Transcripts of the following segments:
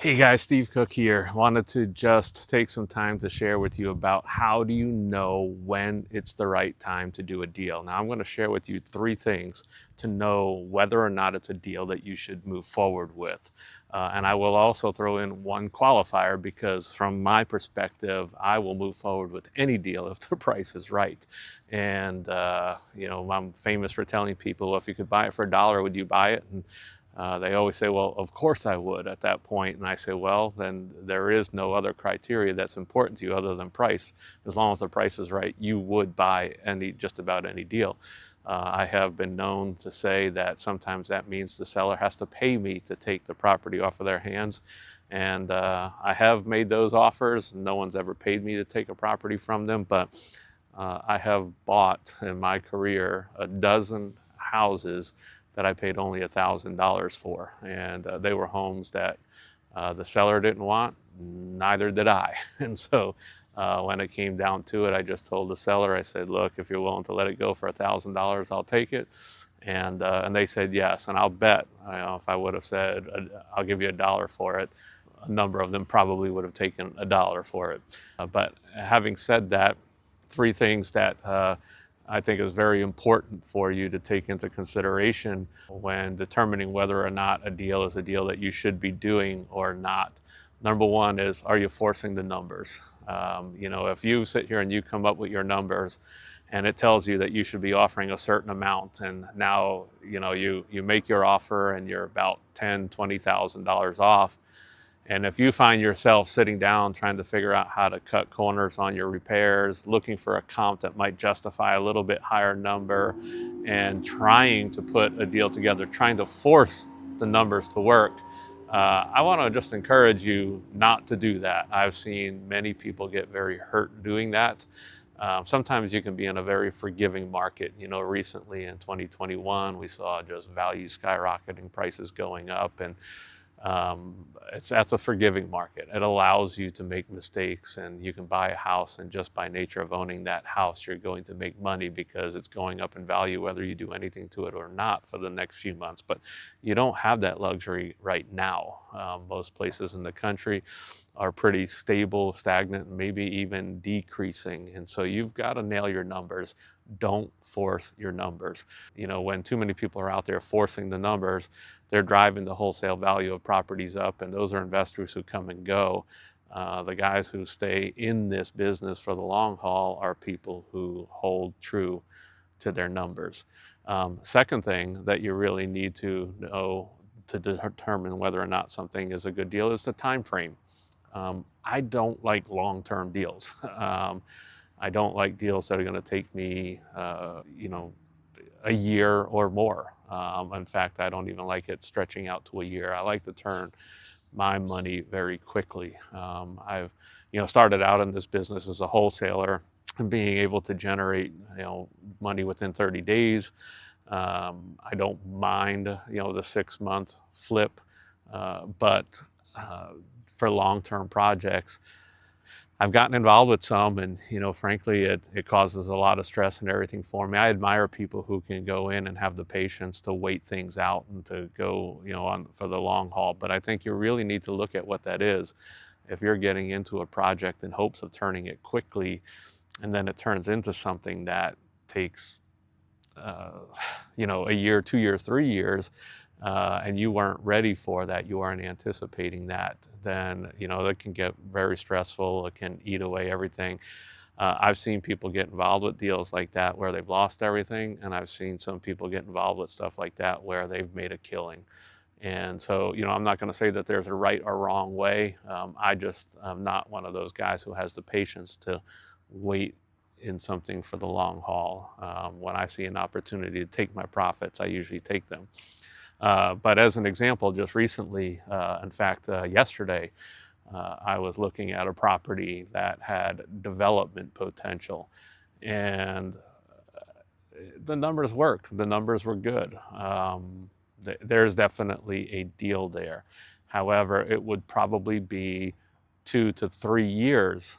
Hey guys, Steve Cook here. Wanted to just take some time to share with you about how do you know when it's the right time to do a deal. Now, I'm going to share with you three things to know whether or not it's a deal that you should move forward with. And I will also throw in one qualifier because, from my perspective, I will move forward with any deal if the price is right. And, I'm famous for telling people, well, if you could buy it for $1, would you buy it? And they always say, well, of course I would at that point. And I say, well, then there is no other criteria that's important to you other than price. As long as the price is right, you would buy just about any deal. I have been known to say that sometimes that means the seller has to pay me to take the property off of their hands. And I have made those offers. No one's ever paid me to take a property from them, but I have bought in my career a dozen houses that I paid only $1,000 for, and they were homes that the seller didn't want, neither did I. And so when it came down to it, I just told the seller, I said, "Look, if you're willing to let it go for $1,000, I'll take it." And they said yes. And I'll bet, if I would have said, "I'll give you $1 for it," a number of them probably would have taken $1 for it. But having said that, three things that I think is very important for you to take into consideration when determining whether or not a deal is a deal that you should be doing or not. Number one is, are you forcing the numbers? If you sit here and you come up with your numbers and it tells you that you should be offering a certain amount, and now you make your offer and you're about $10,000, $20,000 off. And if you find yourself sitting down trying to figure out how to cut corners on your repairs, looking for a comp that might justify a little bit higher number, and trying to put a deal together, trying to force the numbers to work, I want to just encourage you not to do that. I've seen many people get very hurt doing that. Sometimes you can be in a very forgiving market. Recently in 2021, we saw just values skyrocketing, prices going up, and that's a forgiving market. It allows you to make mistakes, and you can buy a house, and just by nature of owning that house, you're going to make money because it's going up in value whether you do anything to it or not for the next few months. But you don't have that luxury right now. Most places in the country are pretty stable, stagnant, maybe even decreasing. And so you've got to nail your numbers. Don't force your numbers. When too many people are out there forcing the numbers, they're driving the wholesale value of properties up, and those are investors who come and go. The guys who stay in this business for the long haul are people who hold true to their numbers. Second thing that you really need to know to determine whether or not something is a good deal is the time frame. I don't like long-term deals. I don't like deals that are going to take me, a year or more. In fact, I don't even like it stretching out to a year. I like to turn my money very quickly. I've, started out in this business as a wholesaler and being able to generate, money within 30 days. I don't mind, the 6-month flip, but for long-term projects, I've gotten involved with some, and frankly, it causes a lot of stress and everything for me. I admire people who can go in and have the patience to wait things out and to go, on for the long haul. But I think you really need to look at what that is. If you're getting into a project in hopes of turning it quickly, and then it turns into something that takes, a year, 2 years, 3 years, and you weren't ready for that, you weren't anticipating that, then it can get very stressful. It can eat away everything. I've seen people get involved with deals like that where they've lost everything, and I've seen some people get involved with stuff like that where they've made a killing. And so, I'm not going to say that there's a right or wrong way. I just am not one of those guys who has the patience to wait in something for the long haul. When I see an opportunity to take my profits, I usually take them. But as an example, just recently, in fact, yesterday, I was looking at a property that had development potential, and the numbers worked. The numbers were good. There's definitely a deal there. However, it would probably be 2 to 3 years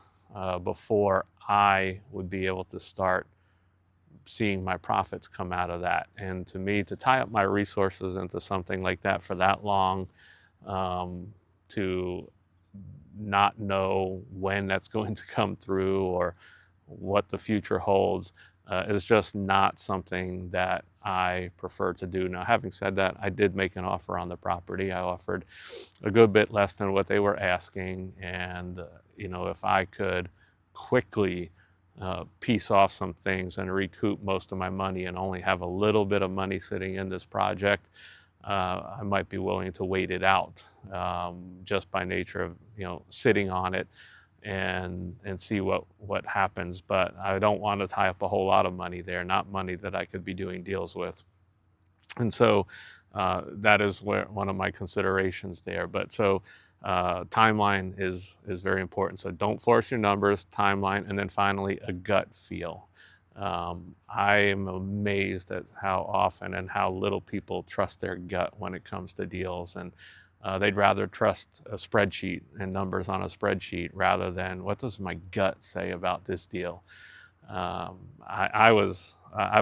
before I would be able to start seeing my profits come out of that. And to me, to tie up my resources into something like that for that long, to not know when that's going to come through or what the future holds is just not something that I prefer to do. Now, having said that, I did make an offer on the property. I offered a good bit less than what they were asking, and if I could quickly piece off some things and recoup most of my money and only have a little bit of money sitting in this project, I might be willing to wait it out, just by nature of sitting on it and see what happens. But I don't want to tie up a whole lot of money there, not money that I could be doing deals with. And so that is one of my considerations there. But so timeline is very important. So don't force your numbers, timeline, and then finally a gut feel. I am amazed at how often and how little people trust their gut when it comes to deals, and they'd rather trust a spreadsheet and numbers on a spreadsheet rather than what does my gut say about this deal. I've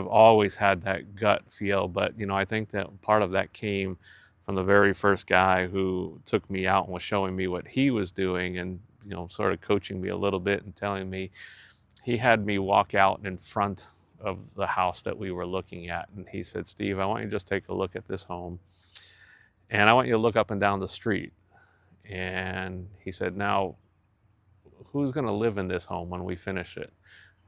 always had that gut feel, but I think that part of that came from the very first guy who took me out and was showing me what he was doing and sort of coaching me a little bit and telling me. He had me walk out in front of the house that we were looking at, and he said, "Steve, I want you to just take a look at this home, and I want you to look up and down the street." And he said, "Now, who's going to live in this home when we finish it?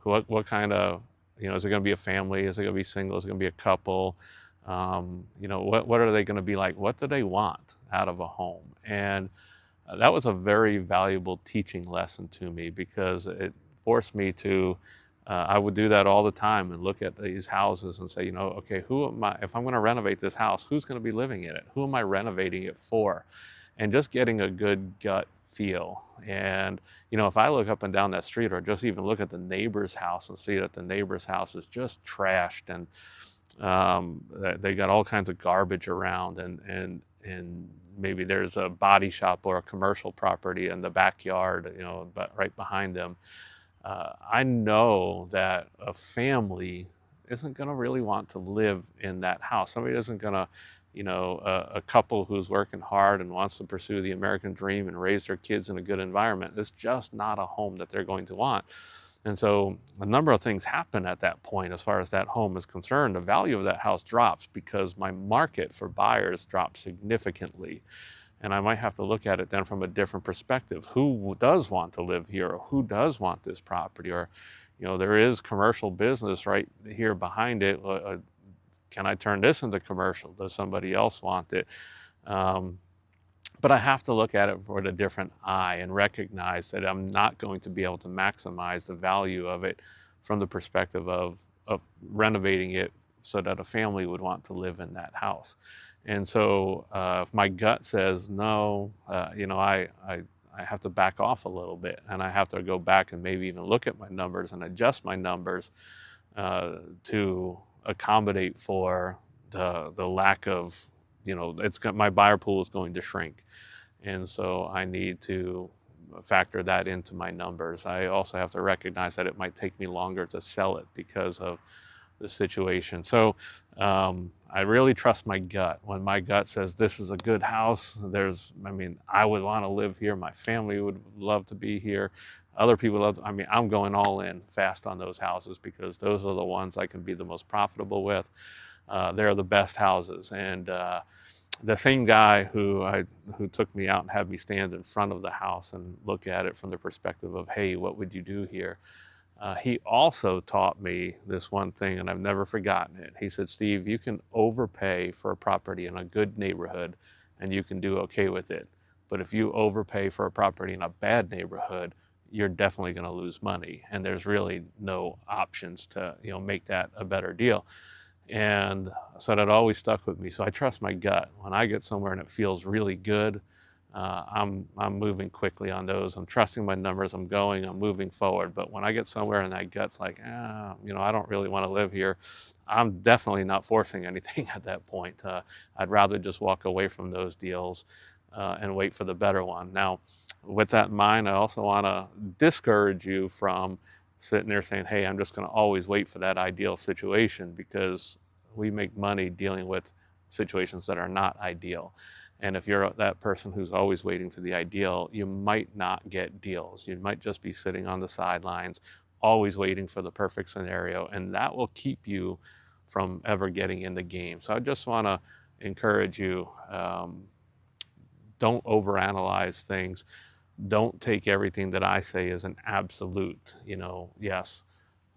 What kind of, is it going to be a family? Is it going to be single? Is it going to be a couple? What are they going to be like? What do they want out of a home?" And that was a very valuable teaching lesson to me, because it forced me to, I would do that all the time and look at these houses and say, okay, who am I, if I'm going to renovate this house, who's going to be living in it? Who am I renovating it for? And just getting a good gut feel. And, if I look up and down that street or just even look at the neighbor's house and see that the neighbor's house is just trashed and they got all kinds of garbage around, and maybe there's a body shop or a commercial property in the backyard, but right behind them. I know that a family isn't going to really want to live in that house. Somebody isn't going to, a couple who's working hard and wants to pursue the American dream and raise their kids in a good environment. It's just not a home that they're going to want. And so a number of things happen at that point as far as that home is concerned. The value of that house drops because my market for buyers drops significantly. And I might have to look at it then from a different perspective. Who does want to live here? Or who does want this property? Or, there is commercial business right here behind it. Can I turn this into commercial? Does somebody else want it? But I have to look at it with a different eye and recognize that I'm not going to be able to maximize the value of it from the perspective of renovating it so that a family would want to live in that house. And so if my gut says no, I have to back off a little bit, and I have to go back and maybe even look at my numbers and adjust my numbers to accommodate for the lack of, my buyer pool is going to shrink. And so I need to factor that into my numbers. I also have to recognize that it might take me longer to sell it because of the situation. So I really trust my gut. When my gut says this is a good house, I would want to live here. My family would love to be here. Other people I'm going all in fast on those houses because those are the ones I can be the most profitable with. They're the best houses. And the same guy who took me out and had me stand in front of the house and look at it from the perspective of, hey, what would you do here? He also taught me this one thing, and I've never forgotten it. He said, Steve, you can overpay for a property in a good neighborhood and you can do okay with it. But if you overpay for a property in a bad neighborhood, you're definitely going to lose money. And there's really no options to, make that a better deal. And so that always stuck with me. So I trust my gut. When I get somewhere and it feels really good, I'm moving quickly on those. I'm trusting my numbers. I'm moving forward. But when I get somewhere and that gut's like, I don't really want to live here, I'm definitely not forcing anything at that point. I'd rather just walk away from those deals and wait for the better one. Now, with that in mind, I also want to discourage you from sitting there saying, hey, I'm just going to always wait for that ideal situation, because we make money dealing with situations that are not ideal. And if you're that person who's always waiting for the ideal, you might not get deals. You might just be sitting on the sidelines, always waiting for the perfect scenario, and that will keep you from ever getting in the game. So I just want to encourage you, don't overanalyze things. Don't take everything that I say as an absolute. Yes,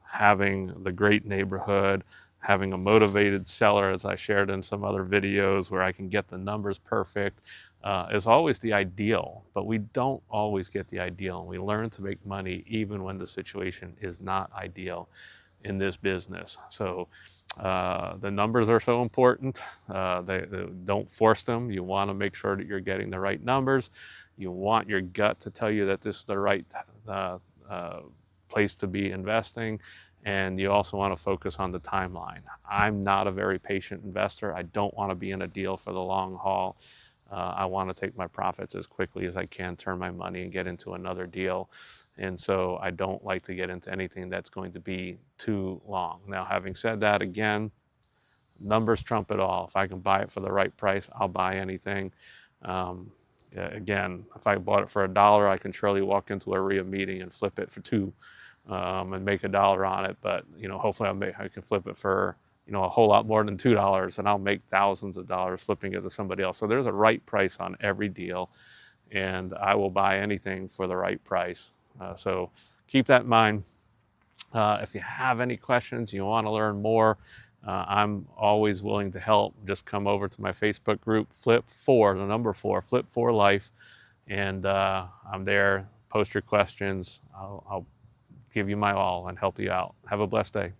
having the great neighborhood, having a motivated seller, as I shared in some other videos, where I can get the numbers perfect, is always the ideal. But we don't always get the ideal, and we learn to make money even when the situation is not ideal in this business. So the numbers are so important. They don't force them. You want to make sure that you're getting the right numbers. You want your gut to tell you that this is the right place to be investing. And you also want to focus on the timeline. I'm not a very patient investor. I don't want to be in a deal for the long haul. I want to take my profits as quickly as I can, turn my money, and get into another deal. And so I don't like to get into anything that's going to be too long. Now, having said that, again, numbers trump it all. If I can buy it for the right price, I'll buy anything. Um, Again, if I bought it for $1, I can surely walk into a RIA meeting and flip it for $2, and make $1 on it. But hopefully I can flip it for a whole lot more than $2, and I'll make thousands of dollars flipping it to somebody else. So there's a right price on every deal, and I will buy anything for the right price. So keep that in mind. If you have any questions, you want to learn more, I'm always willing to help. Just come over to my Facebook group, Flip 4, the number 4, Flip 4 Life, and I'm there. Post your questions. I'll give you my all and help you out. Have a blessed day.